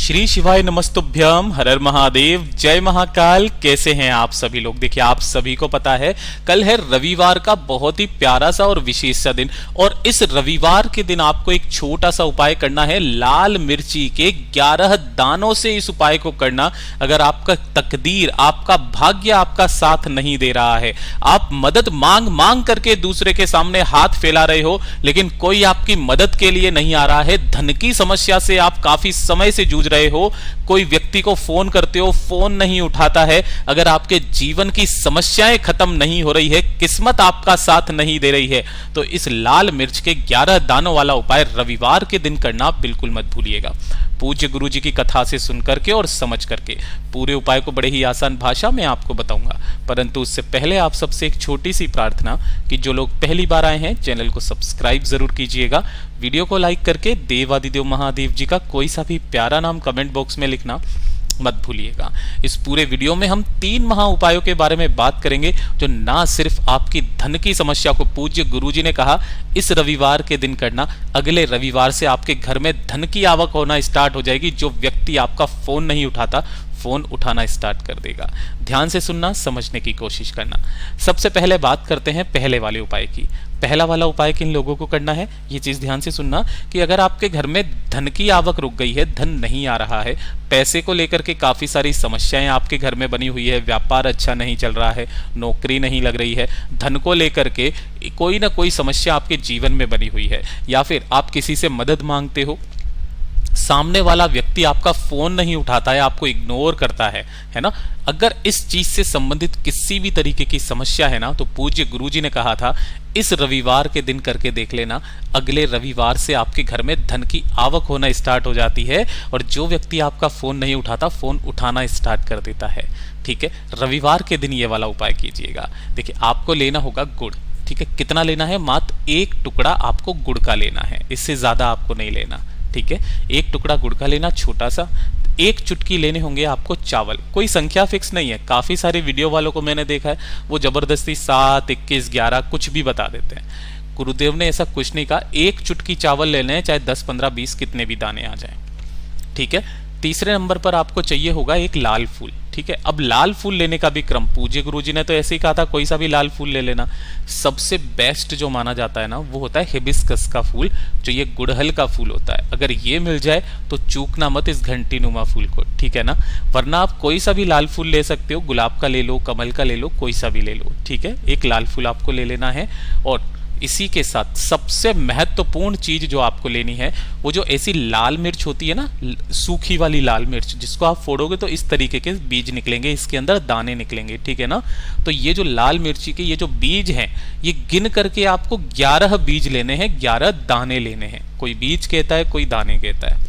श्री शिवाय नमस्तुभ्यम, हर हर महादेव, जय महाकाल। कैसे हैं आप सभी लोग? देखिए, आप सभी को पता है कल है रविवार का बहुत ही प्यारा सा और विशेष सा दिन, और इस रविवार के दिन आपको एक छोटा सा उपाय करना है। लाल मिर्ची के 11 दानों से इस उपाय को करना। अगर आपका तकदीर, आपका भाग्य आपका साथ नहीं दे रहा है, आप मदद मांग मांग करके दूसरे के सामने हाथ फैला रहे हो, लेकिन कोई आपकी मदद के लिए नहीं आ रहा है, धन की समस्या से आप काफी समय से जूझ रहे हो, कोई व्यक्ति को फोन करते हो, फोन नहीं उठाता है, अगर आपके जीवन की समस्याएं खत्म नहीं हो रही है, किस्मत आपका साथ नहीं दे रही है, तो इस लाल मिर्च के 11 दानों वाला उपाय रविवार के दिन करना बिल्कुल मत भूलिएगा। पूज्य गुरु जी की कथा से सुन करके और समझ करके पूरे उपाय को बड़े ही आसान भाषा में आपको बताऊंगा, परंतु उससे पहले आप सबसे एक छोटी सी प्रार्थना कि जो लोग पहली बार आए हैं चैनल को सब्सक्राइब जरूर कीजिएगा, वीडियो को लाइक करके देवादिदेव महादेव जी का कोई सा भी प्यारा नाम कमेंट बॉक्स में लिखना मत भूलिएगा। इस पूरे वीडियो में हम 3 महा उपायों के बारे में बात करेंगे, जो ना सिर्फ आपकी धन की समस्या को पूज्य गुरुजी ने कहा इस रविवार के दिन करना, अगले रविवार से आपके घर में धन की आवक होना स्टार्ट हो जाएगी। जो व्यक्ति आपका फोन नहीं उठाता, फोन उठाना स्टार्ट कर देगा। ध्यान से सुनना, समझने की कोशिश करना। सबसे पहले बात करते हैं पहले वाले उपाय की। पहला वाला उपाय किन लोगों को करना है, ये चीज ध्यान से सुनना कि अगर आपके घर में धन की आवक रुक गई है, धन नहीं आ रहा है, पैसे को लेकर के काफी सारी समस्याएं आपके घर में बनी हुई है, व्यापार अच्छा नहीं चल रहा है, नौकरी नहीं लग रही है, धन को लेकर के कोई ना कोई समस्या आपके जीवन में बनी हुई है, या फिर आप किसी से मदद मांगते हो, सामने वाला व्यक्ति आपका फोन नहीं उठाता है, आपको इग्नोर करता है ना। अगर इस चीज से संबंधित किसी भी तरीके की समस्या है ना, तो पूज्य गुरुजी ने कहा था इस रविवार के दिन करके देख लेना, अगले रविवार से आपके घर में धन की आवक होना स्टार्ट हो जाती है, और जो व्यक्ति आपका फोन नहीं उठाता, फोन उठाना स्टार्ट कर देता है। ठीक है, रविवार के दिन ये वाला उपाय कीजिएगा। देखिए, आपको लेना होगा गुड़। ठीक है, कितना लेना है? मात्र 1 टुकड़ा आपको गुड़ का लेना है, इससे ज्यादा आपको नहीं लेना। ठीक है, 1 टुकड़ा गुड़ का लेना, छोटा सा। 1 चुटकी लेने होंगे आपको चावल। कोई संख्या फिक्स नहीं है, काफी सारे वीडियो वालों को मैंने देखा है वो जबरदस्ती 7, 21, 11 कुछ भी बता देते हैं। गुरुदेव ने ऐसा कुछ नहीं कहा। 1 चुटकी चावल लेने हैं, चाहे 10, 15, 20 कितने भी दाने आ जाएं। ठीक है, तीसरे नंबर पर आपको चाहिए होगा एक लाल फूल। ठीक है, अब लाल फूल लेने का भी क्रम, पूज्य गुरुजी ने तो ऐसे ही कहा था कोई सा भी लाल फूल ले लेना। सबसे बेस्ट जो माना जाता है ना, वो होता है हिबिस्कस का फूल, जो ये गुड़हल का फूल होता है। अगर ये मिल जाए तो चूकना मत इस घंटी नुमा फूल को। ठीक है ना, वरना आप कोई सा भी लाल फूल ले सकते हो, गुलाब का ले लो, कमल का ले लो, कोई सा भी ले लो। ठीक है, एक लाल फूल आपको ले लेना है। और इसी के साथ सबसे महत्वपूर्ण चीज जो आपको लेनी है, वो जो ऐसी लाल मिर्च होती है ना, सूखी वाली लाल मिर्च, जिसको आप फोड़ोगे तो इस तरीके के बीज निकलेंगे, इसके अंदर दाने निकलेंगे। ठीक है ना, तो ये जो लाल मिर्ची के ये जो बीज हैं, ये गिन करके आपको 11 बीज लेने हैं, 11 दाने लेने हैं। कोई बीज कहता है, कोई दाने कहता है,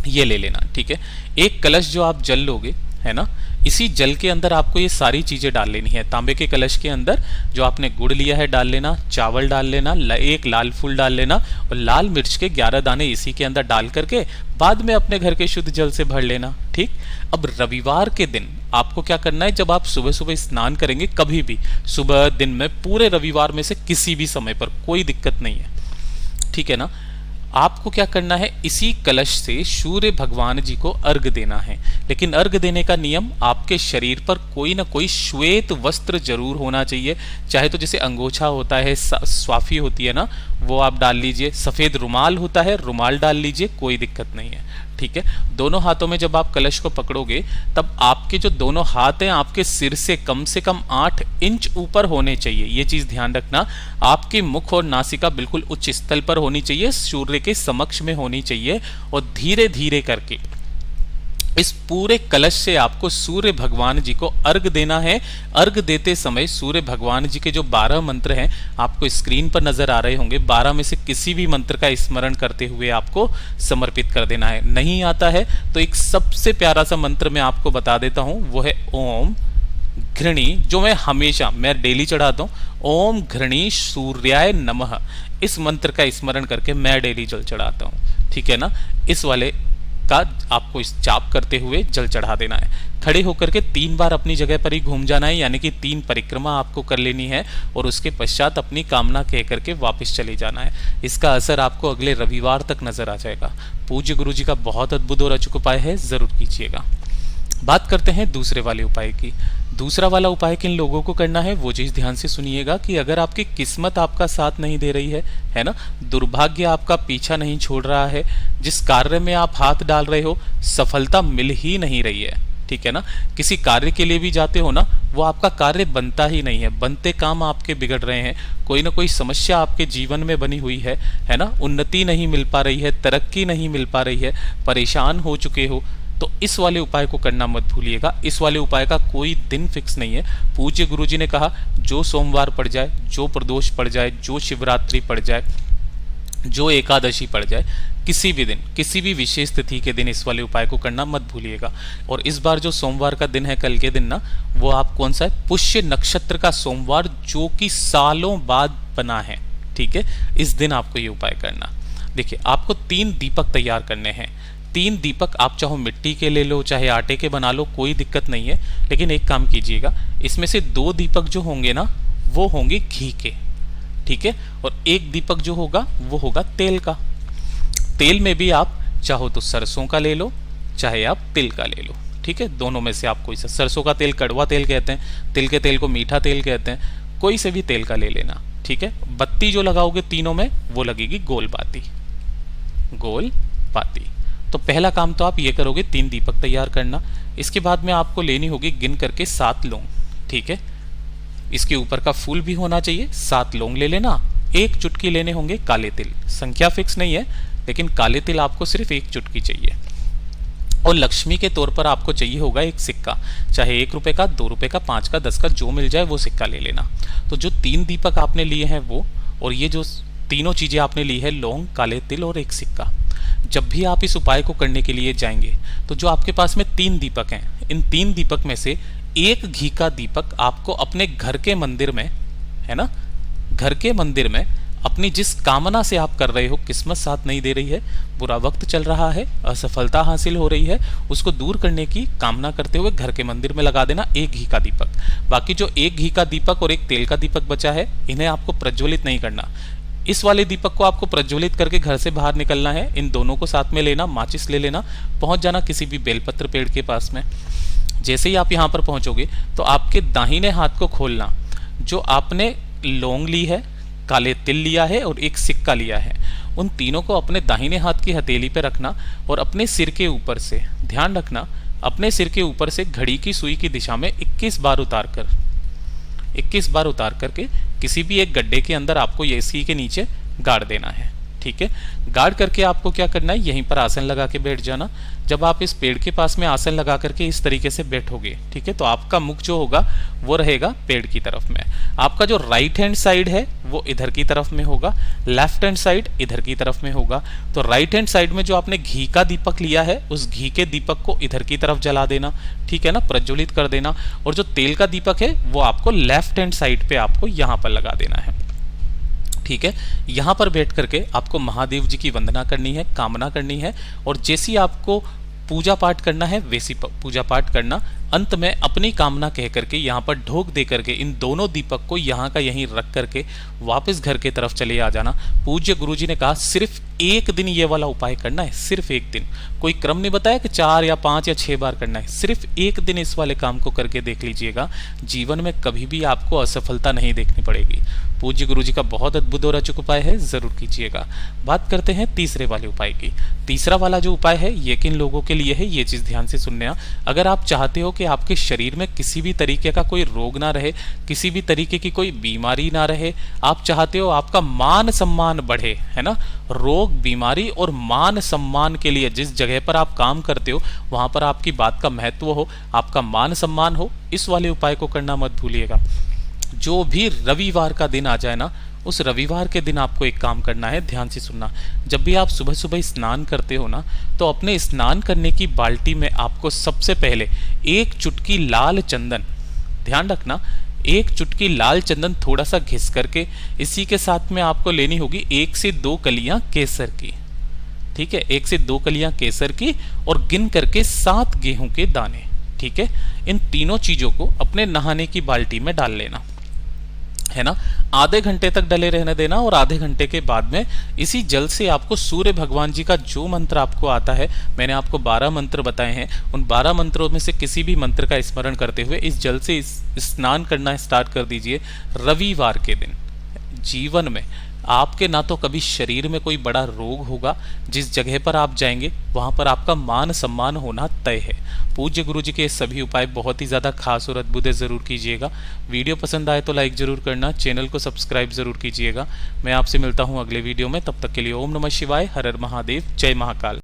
ये ले लेना। ठीक है, एक कलश जो आप जल लोगे, है ना, इसी जल के अंदर आपको ये सारी चीजें डाल लेनी है। तांबे के कलश के अंदर जो आपने गुड़ लिया है डाल लेना, चावल डाल लेना, एक लाल फूल डाल लेना, और लाल मिर्च के 11 दाने इसी के अंदर डाल करके बाद में अपने घर के शुद्ध जल से भर लेना। ठीक, अब रविवार के दिन आपको क्या करना है, जब आप सुबह सुबह स्नान करेंगे, कभी भी सुबह, दिन में, पूरे रविवार में से किसी भी समय पर, कोई दिक्कत नहीं है। ठीक है ना, आपको क्या करना है, इसी कलश से सूर्य भगवान जी को अर्घ देना है। लेकिन अर्घ देने का नियम, आपके शरीर पर कोई ना कोई श्वेत वस्त्र जरूर होना चाहिए। चाहे तो जैसे अंगोछा होता है, स्वाफी होती है ना, वो आप डाल लीजिए, सफेद रुमाल होता है, रुमाल डाल लीजिए, कोई दिक्कत नहीं है। ठीक है, दोनों हाथों में जब आप कलश को पकड़ोगे, तब आपके जो दोनों हाथ हैं आपके सिर से कम 8 इंच ऊपर होने चाहिए। ये चीज ध्यान रखना, आपके मुख और नासिका बिल्कुल उच्च स्थल पर होनी चाहिए, सूर्य के समक्ष में होनी चाहिए, और धीरे धीरे करके इस पूरे कलश से आपको सूर्य भगवान जी को अर्घ देना है। अर्घ देते समय सूर्य भगवान जी के जो 12 मंत्र हैं आपको स्क्रीन पर नजर आ रहे होंगे, 12 में से किसी भी मंत्र का स्मरण करते हुए आपको समर्पित कर देना है। नहीं आता है तो एक सबसे प्यारा सा मंत्र मैं आपको बता देता हूं, वो है ओम घृणी, जो मैं डेली चढ़ाता हूं। ओम घृणी सूर्याय नमः, इस मंत्र का स्मरण करके मैं डेली जल चढ़ाता हूं। ठीक है ना, इस वाले का आपको इस जाप करते हुए जल चढ़ा देना है। खड़े होकर के 3 बार अपनी जगह पर ही घूम जाना है, यानी कि 3 परिक्रमा आपको कर लेनी है और उसके पश्चात अपनी कामना कह करके वापस चले जाना है। इसका असर आपको अगले रविवार तक नजर आ जाएगा। पूज्य गुरु जी का बहुत अद्भुत और अचूक उपाय है, जरूर कीजिएगा। बात करते हैं दूसरे वाले उपाय की। दूसरा वाला उपाय किन लोगों को करना है वो चीज ध्यान से सुनिएगा कि अगर आपकी किस्मत आपका साथ नहीं दे रही है ना, दुर्भाग्य आपका पीछा नहीं छोड़ रहा है, जिस कार्य में आप हाथ डाल रहे हो सफलता मिल ही नहीं रही है, ठीक है ना, किसी कार्य के लिए भी जाते हो ना, वो आपका कार्य बनता ही नहीं है, बनते काम आपके बिगड़ रहे हैं, कोई ना कोई समस्या आपके जीवन में बनी हुई है ना, उन्नति नहीं मिल पा रही है, तरक्की नहीं मिल पा रही है, परेशान हो चुके हो, तो इस वाले उपाय को करना मत भूलिएगा। इस वाले उपाय का कोई दिन फिक्स नहीं है। पूज्य गुरुजी ने कहा जो सोमवार पड़ जाए, जो प्रदोष पड़ जाए, जो शिवरात्रि पड़ जाए, जो एकादशी पड़ जाए, किसी भी दिन, किसी भी विशेष तिथि के दिन इस वाले उपाय को करना मत भूलिएगा। और इस बार जो सोमवार का दिन है, कल के दिन ना, वो आप कौन सा है, पुष्य नक्षत्र का सोमवार, जो कि सालों बाद बना है, ठीक है, इस दिन आपको ये उपाय करना। देखिए, आपको 3 दीपक तैयार करने हैं। 3 दीपक आप चाहो मिट्टी के ले लो, चाहे आटे के बना लो, कोई दिक्कत नहीं है, लेकिन एक काम कीजिएगा, इसमें से 2 दीपक जो होंगे ना, वो होंगे घी के, ठीक है, और 1 दीपक जो होगा वो होगा तेल का। तेल में भी आप चाहो तो सरसों का ले लो, चाहे आप तिल का ले लो, ठीक है, दोनों में से आप कोई सा, सरसों का तेल कड़वा तेल कहते हैं, तिल के तेल को मीठा तेल कहते हैं, कोई से भी तेल का ले लेना, ठीक है। बत्ती जो लगाओगे तीनों में वो लगेगी गोल बाती, गोल बाती। तो पहला काम तो आप ये करोगे, 3 दीपक तैयार करना। इसके बाद में आपको लेनी होगी गिन करके 7 लौंग, ठीक है, इसके ऊपर का फूल भी होना चाहिए, 7 लौंग ले लेना। 1 चुटकी लेने होंगे काले तिल, संख्या फिक्स नहीं है, लेकिन काले तिल आपको सिर्फ 1 चुटकी चाहिए। और लक्ष्मी के तौर पर आपको चाहिए होगा 1 सिक्का, चाहे 1 रुपए का, 2 रुपए का, 5 का, 10 का, जो मिल जाए वो सिक्का ले लेना। तो जो 3 दीपक आपने लिए हैं वो, और ये जो तीनों चीजें आपने ली है, लौंग, काले तिल और 1 सिक्का, जब भी आप इस उपाय को करने के लिए जाएंगे तो जो आपके पास में 3 दीपक हैं, इन 3 दीपक में से 1 घी का दीपक आपको अपने घर के मंदिर में, है ना, घर के मंदिर में अपनी जिस कामना से आप कर रहे हो, किस्मत साथ नहीं दे रही है, बुरा वक्त चल रहा है, असफलता हासिल हो रही है, उसको दूर करने की कामना करते हुए घर के मंदिर में लगा देना 1 घी का दीपक। बाकी जो 1 घी का दीपक और 1 तेल का दीपक बचा है, इन्हें आपको प्रज्वलित नहीं करना। इस वाले दीपक को आपको प्रज्वलित करके घर से बाहर निकलना है, इन दोनों को साथ में लेना, माचिस ले लेना, पहुंच जाना किसी भी बेलपत्र पेड़ के पास में। जैसे ही आप यहाँ पर पहुंचोगे तो आपके दाहिने हाथ को खोलना, जो आपने लौंग ली है, काले तिल लिया है और 1 सिक्का लिया है, उन तीनों को अपने दाहिने हाथ की हथेली पे रखना और अपने सिर के ऊपर से, ध्यान रखना, अपने सिर के ऊपर से घड़ी की सुई की दिशा में 21 बार उतार करके किसी भी एक गड्ढे के अंदर आपको ये इसी के नीचे गाड़ देना है, ठीक है। गाड़ करके आपको क्या करना है, यहीं पर आसन लगा के बैठ जाना। जब आप इस पेड़ के पास में आसन लगा करके इस तरीके से बैठोगे, ठीक है, तो आपका मुख जो होगा वो रहेगा पेड़ की तरफ में। आपका जो राइट हैंड साइड है वो इधर की तरफ में होगा, लेफ्ट हैंड साइड इधर की तरफ में होगा। तो राइट हैंड साइड में जो आपने घी का दीपक लिया है, उस घी के दीपक को इधर की तरफ जला देना, ठीक है ना, प्रज्वलित कर देना। और जो तेल का दीपक है वो आपको लेफ्ट हैंड साइड पे आपको यहाँ पर लगा देना है, ठीक है। यहां पर बैठ करके आपको महादेव जी की वंदना करनी है, कामना करनी है, और जैसी आपको पूजा पाठ करना है वैसी पूजा पाठ करना। अंत में अपनी कामना कह करके यहाँ पर ढोक दे करके इन दोनों दीपक को यहाँ का यहीं रख करके वापस घर के तरफ चले आ जाना। पूज्य गुरुजी ने कहा सिर्फ 1 दिन ये वाला उपाय करना है, सिर्फ 1 दिन, कोई क्रम नहीं बताया कि 4 या 5 या 6 बार करना है, सिर्फ 1 दिन इस वाले काम को करके देख लीजिएगा, जीवन में कभी भी आपको असफलता नहीं देखनी पड़ेगी। पूज्य गुरुजी का बहुत अद्भुत और अचूक उपाय है, जरूर कीजिएगा। बात करते हैं तीसरे वाले उपाय की। तीसरा वाला जो उपाय है ये किन लोगों के लिए है, ये चीज ध्यान से सुनना। अगर आप चाहते हो कि आपके शरीर में किसी भी तरीके का कोई रोग ना रहे, किसी भी तरीके की कोई बीमारी ना रहे, आप चाहते हो आपका मान सम्मान बढ़े, है ना, रोग, बीमारी और मान सम्मान के लिए जिस जगह पर आप काम करते हो वहां पर आपकी बात का महत्व हो, आपका मान सम्मान हो, इस वाले उपाय को करना मत भूलिएगा। जो भी रविवार का दिन आ जाए ना, उस रविवार के दिन आपको एक काम करना है, ध्यान से सुनना। जब भी आप सुबह सुबह स्नान करते हो ना, तो अपने स्नान करने की बाल्टी में आपको सबसे पहले 1 चुटकी लाल चंदन, ध्यान रखना, 1 चुटकी लाल चंदन थोड़ा सा घिस करके इसी के साथ में आपको लेनी होगी 1 से 2 कलियां केसर की, ठीक है, 1 से 2 कलियां केसर की और गिन करके 7 गेहूं के दाने। ठीक है, इन तीनों चीजों को अपने नहाने की बाल्टी में डाल लेना है ना। आधे घंटे तक डले रहने देना और आधे घंटे के बाद में इसी जल से आपको सूर्य भगवान जी का जो मंत्र आपको आता है, मैंने आपको 12 मंत्र बताए हैं, उन 12 मंत्रों में से किसी भी मंत्र का स्मरण करते हुए इस जल से स्नान करना स्टार्ट कर दीजिए रविवार के दिन। जीवन में आपके ना तो कभी शरीर में कोई बड़ा रोग होगा, जिस जगह पर आप जाएंगे वहां पर आपका मान सम्मान होना तय है। पूज्य गुरु जी के सभी उपाय बहुत ही ज्यादा खास और अद्भुत है, जरूर कीजिएगा। वीडियो पसंद आए तो लाइक जरूर करना, चैनल को सब्सक्राइब जरूर कीजिएगा। मैं आपसे मिलता हूं अगले वीडियो में, तब तक के लिए ओम नमः शिवाय, हर हर महादेव, जय महाकाल।